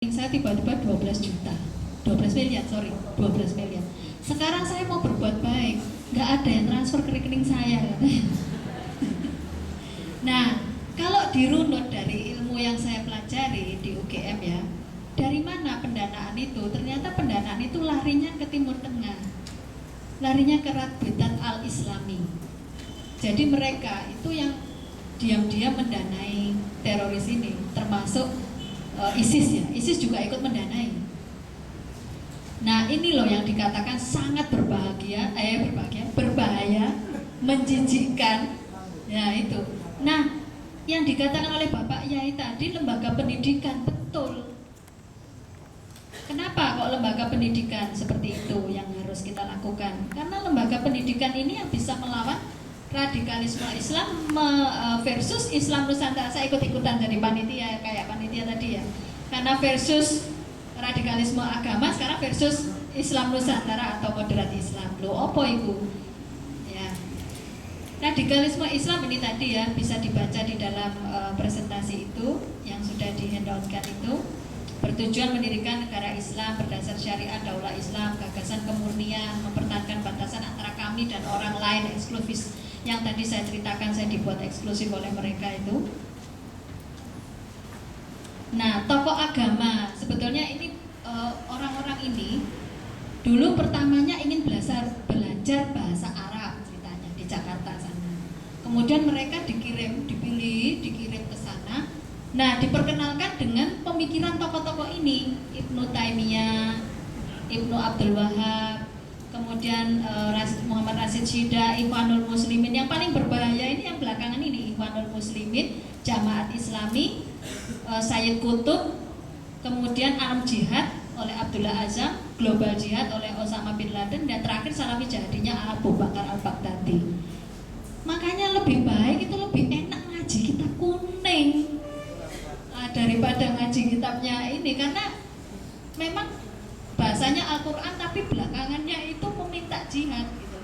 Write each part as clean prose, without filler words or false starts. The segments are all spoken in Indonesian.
Saya tiba-tiba 12 juta 12 miliar, sorry 12 miliar. Sekarang saya mau berbuat baik, nggak ada yang transfer ke rekening saya. Nah, kalau dirunut dari ilmu yang saya pelajari di UGM ya, dari mana pendanaan itu? Ternyata pendanaan itu larinya ke Timur Tengah, larinya ke Rabbitat Al-Islami. Jadi mereka itu yang diam-diam mendanai teroris ini, termasuk ISIS ya, ISIS juga ikut mendanai. Nah ini loh yang dikatakan sangat berbahaya, menjijikkan, ya itu. Nah yang dikatakan oleh Bapak Yai tadi lembaga pendidikan, betul. Kenapa kok lembaga pendidikan seperti itu yang harus kita lakukan? Karena lembaga pendidikan ini yang bisa melawan radikalisme Islam versus Islam Nusantara. Saya ikut-ikutan jadi panitia, kayak panitia tadi ya. Karena versus radikalisme agama, sekarang versus Islam Nusantara atau moderat Islam. Loh, apa itu? Ya. Radikalisme Islam ini tadi ya bisa dibaca di dalam presentasi itu yang sudah di-handoutkan itu. Bertujuan mendirikan negara Islam berdasar syariat daulah Islam, gagasan kemurnian, mempertahankan batasan antara kami dan orang lain, eksklusif. Yang tadi saya ceritakan, saya dibuat eksklusif oleh mereka itu. Nah, tokoh agama sebetulnya ini orang-orang ini dulu pertamanya ingin belajar bahasa Arab ceritanya di Jakarta sana. Kemudian mereka dikirim ke sana. Nah, diperkenalkan dengan pemikiran tokoh-tokoh ini, Ibnu Taimiyah, Ibnu Abdul Wahab, kemudian Muhammad Rashid Shida, Ikhwanul Muslimin. Yang paling berbahaya ini yang belakangan ini, Ikhwanul Muslimin, Jamaat Islami, Sayyid Qutb, kemudian Alam Jihad oleh Abdullah Azam, Global Jihad oleh Osama bin Laden, dan terakhir Salafi Jihadinya Abu Bakar Al-Baghdadi. Makanya lebih baik itu, lebih enak ngaji kitab kuning daripada ngaji kitabnya ini, karena memang bahasanya Al-Quran tapi belakangannya itu meminta jihad gitu.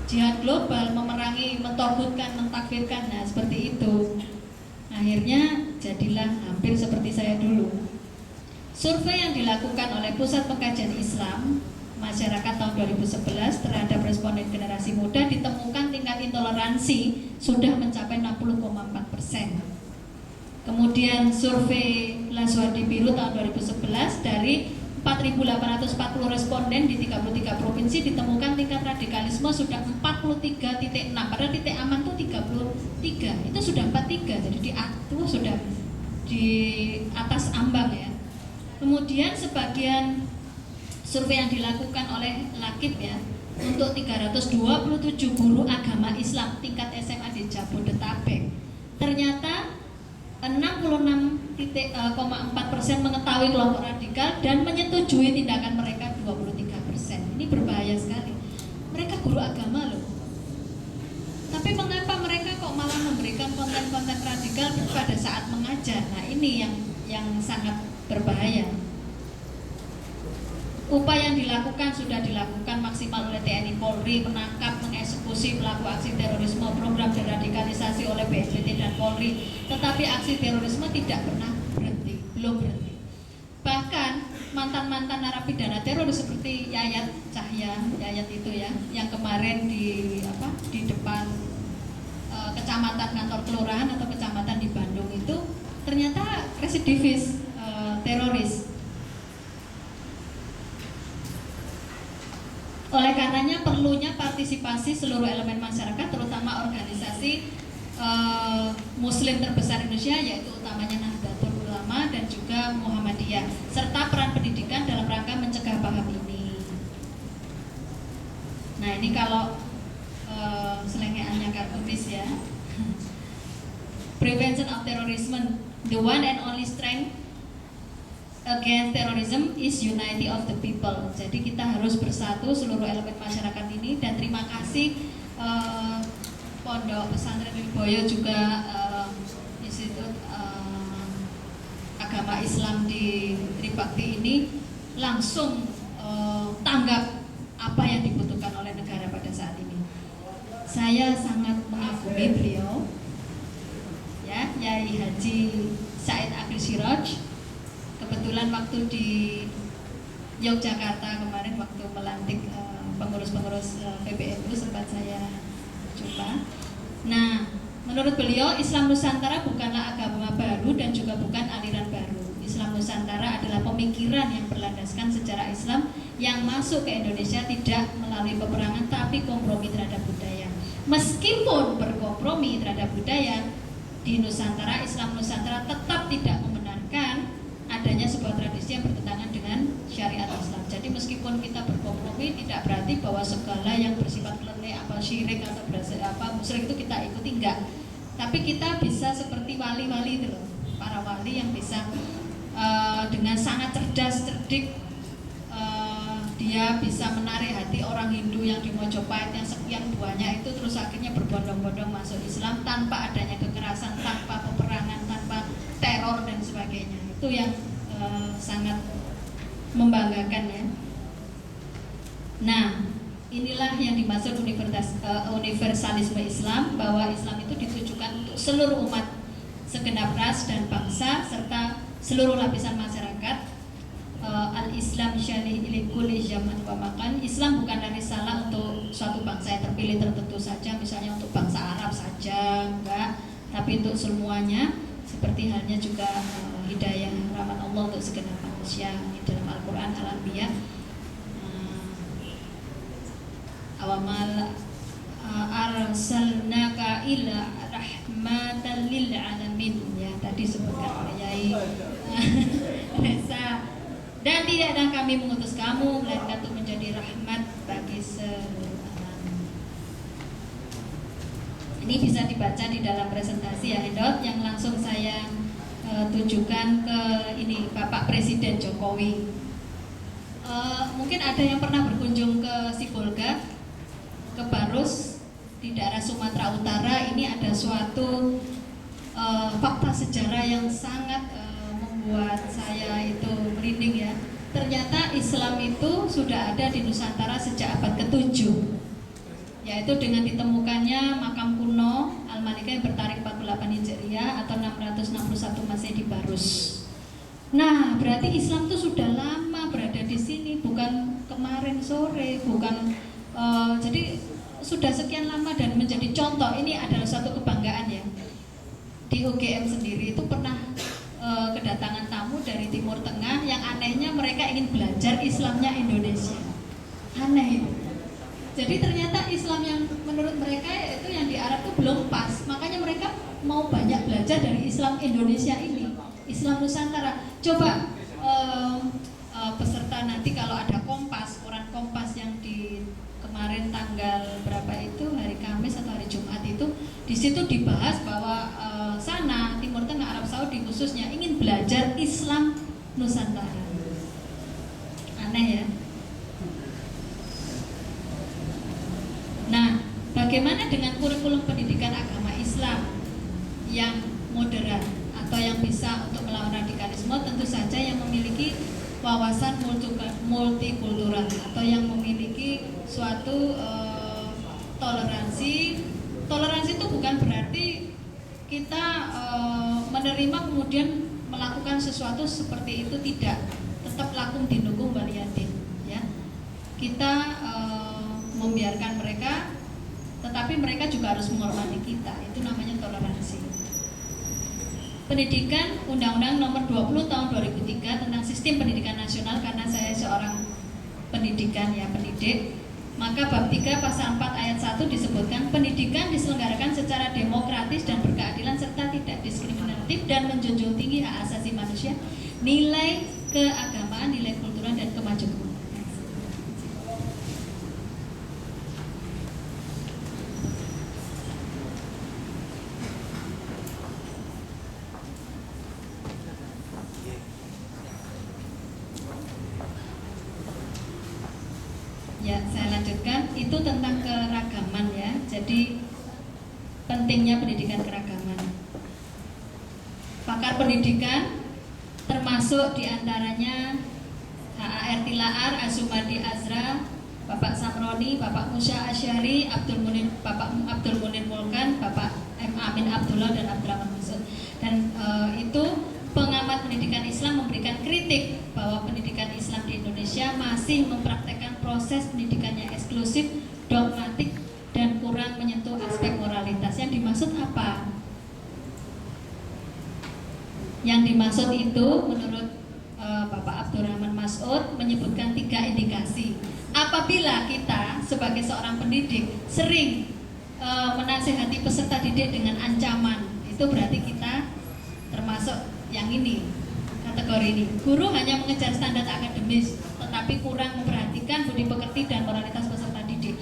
Jihad global, memerangi, mentauhidkan, mentakfirkan, nah seperti itu. Akhirnya jadilah hampir seperti saya dulu. Survei yang dilakukan oleh Pusat Pengkajian Islam Masyarakat tahun 2011 terhadap responden generasi muda ditemukan tingkat intoleransi sudah mencapai 60,4%. Kemudian survei Laswardi Biru tahun 2011 dari 4.840 responden di 33 provinsi ditemukan tingkat radikalisme sudah 43.6, padahal titik aman itu 33, itu sudah 43, jadi sudah di atas ambang ya. Kemudian sebagian survei yang dilakukan oleh Lakib ya, untuk 327 guru agama Islam tingkat SMA di Jabodetabek, ternyata 66,4% mengetahui kelompok radikal dan menyetujui tindakan mereka 23%. Ini berbahaya sekali. Mereka guru agama loh. Tapi mengapa mereka kok malah memberikan konten-konten radikal pada saat mengajar? Nah, ini yang sangat berbahaya. Upaya yang dilakukan sudah dilakukan maksimal oleh TNI Polri, menangkap, mengeksekusi pelaku aksi terorisme, program deradikalisasi oleh BNPT dan Polri. Tetapi aksi terorisme tidak pernah berhenti, belum berhenti. Bahkan mantan-mantan narapidana teroris seperti Yayat itu ya, yang kemarin di depan kecamatan kantor kelurahan atau kecamatan di Bandung itu ternyata residivis teroris. Oleh karenanya perlunya partisipasi seluruh elemen masyarakat, terutama organisasi Muslim terbesar Indonesia, yaitu utamanya Nahdlatul Ulama dan juga Muhammadiyah, serta peran pendidikan dalam rangka mencegah paham ini. Nah ini kalau selengeannya kartunis ya. Prevention of terrorism, the one and only strength against terrorism is unity of the people. Jadi kita harus bersatu seluruh elemen masyarakat ini. Dan terima kasih Pondok Pesantren Lirboyo juga Institut Agama Islam di Tribakti ini langsung tanggap apa yang dibutuhkan oleh negara pada saat ini. Saya sangat mengagumi beliau ya, Yai Haji Said Akhil Siraj. Kebetulan waktu di Yogyakarta kemarin waktu melantik pengurus-pengurus PBNU sempat saya jumpa. Nah, menurut beliau Islam Nusantara bukanlah agama baru dan juga bukan aliran baru. Islam Nusantara adalah pemikiran yang berlandaskan sejarah Islam yang masuk ke Indonesia tidak melalui peperangan tapi kompromi terhadap budaya. Meskipun berkompromi terhadap budaya, di Nusantara, Islam Nusantara tetap tidak membenarkan adanya sebuah tradisi yang bertentangan dengan syariat Islam. Jadi meskipun kita berkompromi tidak berarti bahwa segala yang bersifat lenek apa syirik atau musyrik itu kita ikuti, enggak. Tapi kita bisa seperti wali-wali itu loh, para wali yang bisa dengan sangat cerdas, cerdik, dia bisa menarik hati orang Hindu yang di Mojopahit yang sekian banyak itu, terus akhirnya berbondong-bondong masuk Islam tanpa adanya kekerasan, tanpa peperangan, tanpa teror dan sebagainya. Itu yang sangat membanggakan ya. Nah, inilah yang dimaksud universalisme Islam, bahwa Islam itu ditujukan untuk seluruh umat, segenap ras dan bangsa serta seluruh lapisan masyarakat. Al-Islam syalih ilikuli zaman wa makan. Islam bukanlah risalah untuk suatu bangsa yang terpilih tertentu saja, misalnya untuk bangsa Arab saja, enggak, tapi untuk semuanya. Seperti halnya juga hidayah rahmat Allah untuk segenap manusia dalam Al-Quran Al-Anbiya. Awamal arsalnaka ila rahmatan lil alamin, ya tadi sebutkan oleh Yai Reza. Dan tidaklah kami mengutus kamu melainkan untuk menjadi rahmat bagi seluruh alam. Ini bisa dibaca di dalam presentasi ya, Endot, yang langsung saya tujukan ke ini Bapak Presiden Jokowi. Mungkin ada yang pernah berkunjung ke Sibolga, ke Barus di daerah Sumatera Utara. Ini ada suatu fakta sejarah yang sangat membuat saya itu merinding ya. Ternyata Islam itu sudah ada di Nusantara sejak abad ke-7, yaitu dengan ditemukannya makam kuno Al-Malikah yang bertarikh 48 Hijriah atau 661 Masehi di Barus. Nah, berarti Islam itu sudah lama berada di sini, bukan kemarin sore, bukan jadi sudah sekian lama dan menjadi contoh. Ini adalah suatu kebanggaan ya. Di UGM sendiri itu pernah kedatangan tamu dari Timur Tengah yang anehnya mereka ingin belajar Islamnya Indonesia. Aneh. Jadi ternyata Islam yang menurut mereka itu yang di Arab itu belum pas. Makanya mereka mau banyak belajar dari Islam Indonesia ini, Islam Nusantara. Coba peserta nanti kalau ada Kompas, koran Kompas yang di kemarin tanggal berapa itu, hari Kamis atau hari Jumat itu, di situ dibahas bahwa sana Timur Tengah, Arab Saudi khususnya ingin belajar Islam Nusantara. Aneh ya. Nah, bagaimana dengan kurikulum pendidikan agama Islam yang moderat atau yang bisa untuk melawan radikalisme? Tentu saja yang memiliki wawasan multikultural atau yang memiliki suatu toleransi. Toleransi itu bukan berarti kita menerima kemudian melakukan sesuatu seperti itu, tidak. Tetap lakum dinukum waliyadin ya. Kita membiarkan mereka, tetapi mereka juga harus menghormati kita. Itu namanya toleransi. Pendidikan Undang-Undang Nomor 20 Tahun 2003 tentang Sistem Pendidikan Nasional, karena saya seorang pendidikan ya, pendidik, maka bab 3 pasal 4 ayat 1 disebutkan pendidikan diselenggarakan secara demokratis dan berkeadilan serta tidak diskriminatif dan menjunjung tinggi hak asasi manusia, nilai keagamaan, nilai kultural dan kemajuan. Ya, saya lanjutkan. Itu tentang keragaman ya. Jadi pentingnya pendidikan keragaman. Pakar pendidikan termasuk diantaranya HAR Tilaar, Azumadi Azra, Bapak Samroni, Bapak Musa Asyari, Bapak Abdul Munir Mulkan, Bapak M. Amin Abdullah dan Abdurrahman Masud. Dan itu pengamat Pengamat Pendidikan Islam memberikan kritik bahwa pendidikan Islam di Indonesia masih mempraktekkan proses pendidikan yang eksklusif, dogmatik, dan kurang menyentuh aspek moralitas. Yang dimaksud apa? Yang dimaksud itu menurut Bapak Abdurrahman Mas'ud menyebutkan 3 indikasi. Apabila kita sebagai seorang pendidik sering menasihati peserta didik dengan ancaman, itu berarti kita termasuk yang ini, kategori ini. Guru hanya mengejar standar akademis tetapi kurang memperhatikan budi pekerti dan moralitas peserta didik.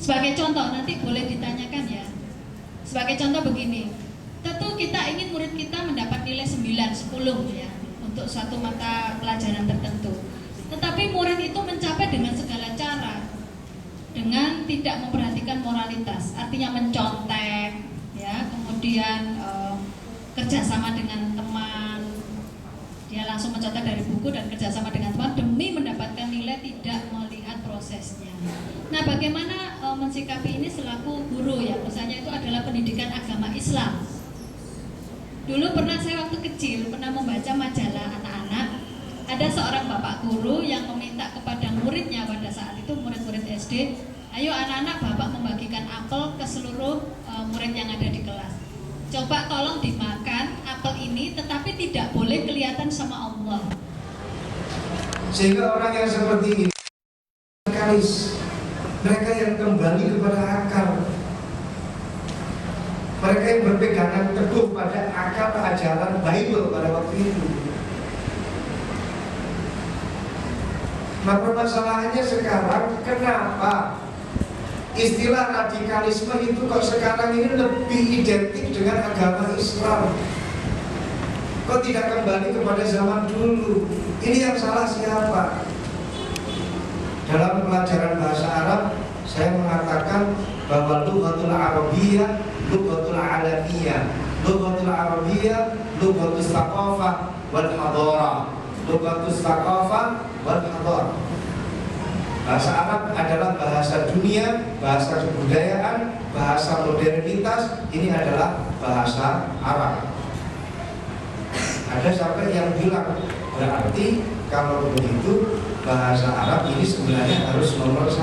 Sebagai contoh, nanti boleh ditanyakan ya. Sebagai contoh begini, tentu kita ingin murid kita mendapat nilai 9, 10 ya, untuk suatu mata pelajaran tertentu. Tetapi murid itu mencapai dengan segala cara, dengan tidak memperhatikan moralitas, artinya mencontek, ya, kemudian kerjasama dengan teman, dia langsung mencontek dari buku dan kerjasama dengan teman demi mendapatkan nilai, tidak melihat prosesnya. Nah, bagaimana mensikapi ini selaku guru ya, misalnya itu adalah pendidikan agama Islam. Dulu pernah saya waktu kecil pernah membaca majalah anak-anak. Ada seorang bapak guru yang meminta kepada muridnya pada saat itu, murid-murid SD, ayo anak-anak, bapak membagikan apel ke seluruh murid yang ada di kelas. Coba tolong dimakan apel ini, tetapi tidak boleh kelihatan sama Allah. Sehingga orang yang seperti ini, mereka yang kembali kepada akal, mereka yang berpegangan teguh pada akal ajaran Bible pada waktu itu. Nah, permasalahannya sekarang, kenapa istilah radikalisme itu kok sekarang ini lebih identik dengan agama Islam? Kok tidak kembali kepada zaman dulu? Ini yang salah siapa? Dalam pelajaran bahasa Arab, saya mengatakan bahwa lughatul Arabiyyah, lughatul alamiyah, lughatul Arabiyyah, lughatul tsaqafah wal hadarah, lughatul tsaqafah wal hadarah. Bahasa Arab adalah bahasa dunia, bahasa kebudayaan, bahasa modernitas. Ini adalah bahasa Arab. Ada sampai yang bilang, berarti kalau begitu bahasa Arab ini sebenarnya harus nomor 1.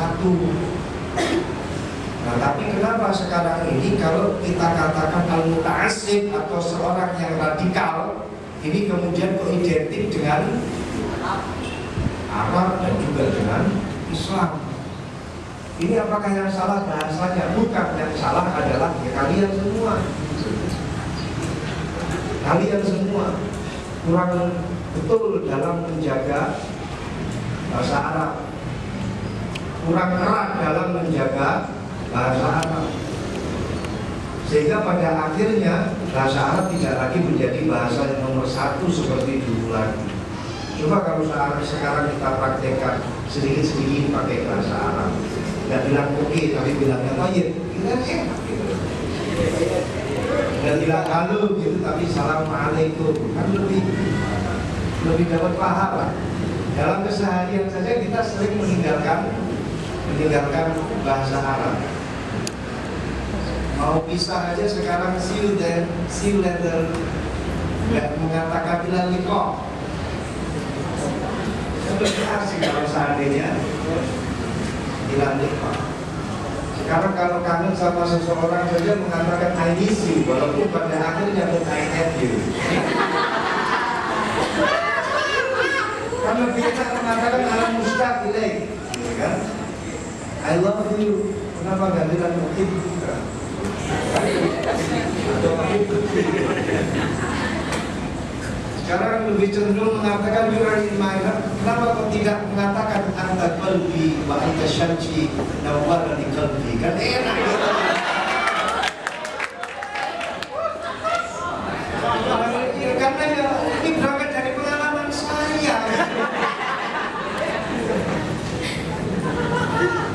Nah, tapi kenapa sekarang ini kalau kita katakan al-muta'assib atau seorang yang radikal, ini kemudian kok identik dengan Arab dan juga dengan Islam? Ini apakah yang salah bahasanya? Bukan, yang salah adalah ya kalian semua. Kalian semua kurang betul dalam menjaga bahasa Arab, kurang erat dalam menjaga bahasa Arab, sehingga pada akhirnya bahasa Arab tidak lagi menjadi bahasa yang nomor 1 seperti dulu lagi. Coba kalau sekarang kita praktekkan sedikit-sedikit pakai bahasa Arab, nggak bilang oke, tapi bilangnya toyib, kita enak gitu. Dan bilang halo gitu, tapi assalamualaikum, kan lebih dapat pahala. Dalam keseharian saja kita sering meninggalkan bahasa Arab. Mau pisah aja sekarang see you then, see you later, nggak mengatakan bilang liqah. Lebih asik kalau seandainya bilang liqah. Sekarang kalau kangen sama seseorang saja mengatakan I miss you, walaupun pada akhirnya I hate you. Kan lebih enak mengatakan alam mustaq ilaih, kan? I love you. Kenapa nggak bilang mungkin juga? Sekarang lebih cenderung mengatakan you are in my heart. Kenapa kok tidak mengatakan anta qalbi wa anta syamsi nawwarani qalbi? Kan enak gitu. Karena ya ini berangkat dari pengalaman saya.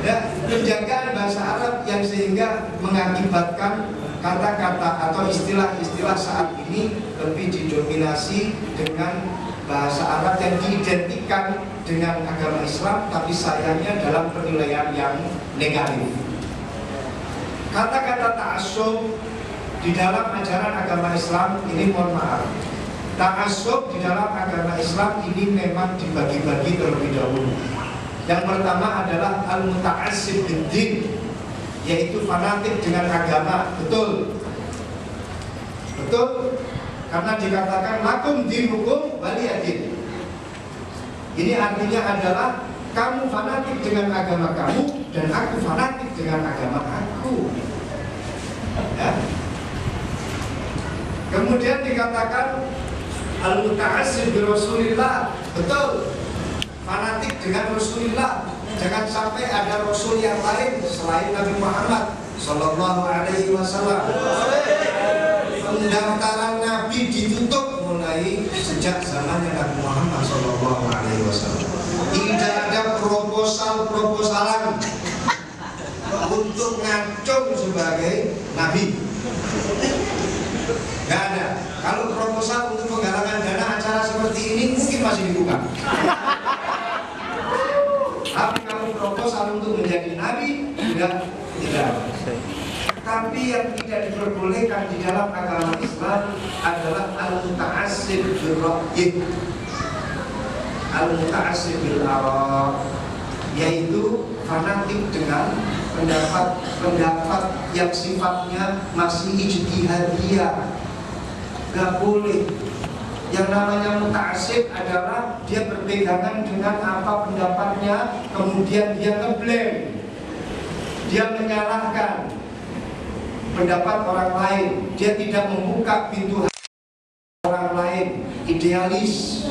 Ya, penjagaan bahasa Arab yang sehingga mengakibatkan kata-kata atau istilah-istilah saat ini lebih didominasi dengan bahasa Arab yang diidentikan dengan agama Islam, tapi sayangnya dalam penilaian yang negatif. Kata-kata ta'assub di dalam ajaran agama Islam ini, mohon maaf, Ta'assub di dalam agama Islam ini memang dibagi-bagi terlebih dahulu. Yang pertama adalah al-muta'assib bid-din, yaitu fanatik dengan agama. Betul? Betul? Karena dikatakan lakum dinukum waliyadin. Ini artinya adalah kamu fanatik dengan agama kamu dan aku fanatik dengan agama aku. Ya. Kemudian dikatakan al-muta'assib bi Rasulillah. Betul. Fanatik dengan Rasulullah. Jangan sampai ada Rasul yang lain selain Nabi Muhammad Sallallahu Alaihi Wasallam. Pendaftaran Nabi ditutup mulai sejak zamannya Nabi Muhammad Sallallahu Alaihi Wasallam. Tidak ada proposal-proposalan untuk ngacung sebagai Nabi. Gak ada. Kalau proposal untuk penggalangan dana acara seperti ini mungkin masih dibuka. Tapi kalau proposal untuk menjadi nabi tidak. Tapi yang tidak diperbolehkan di dalam agama Islam adalah al-muta'assib bil ra'yi, al-muta'assib bil ara', yaitu fanatik dengan pendapat yang sifatnya masih ijtihadiyah. Gak boleh. Yang namanya muta'assib adalah dia berpegangan dengan apa pendapatnya, kemudian dia ngeblame, dia menyalahkan pendapat orang lain, dia tidak membuka pintu orang lain, idealis.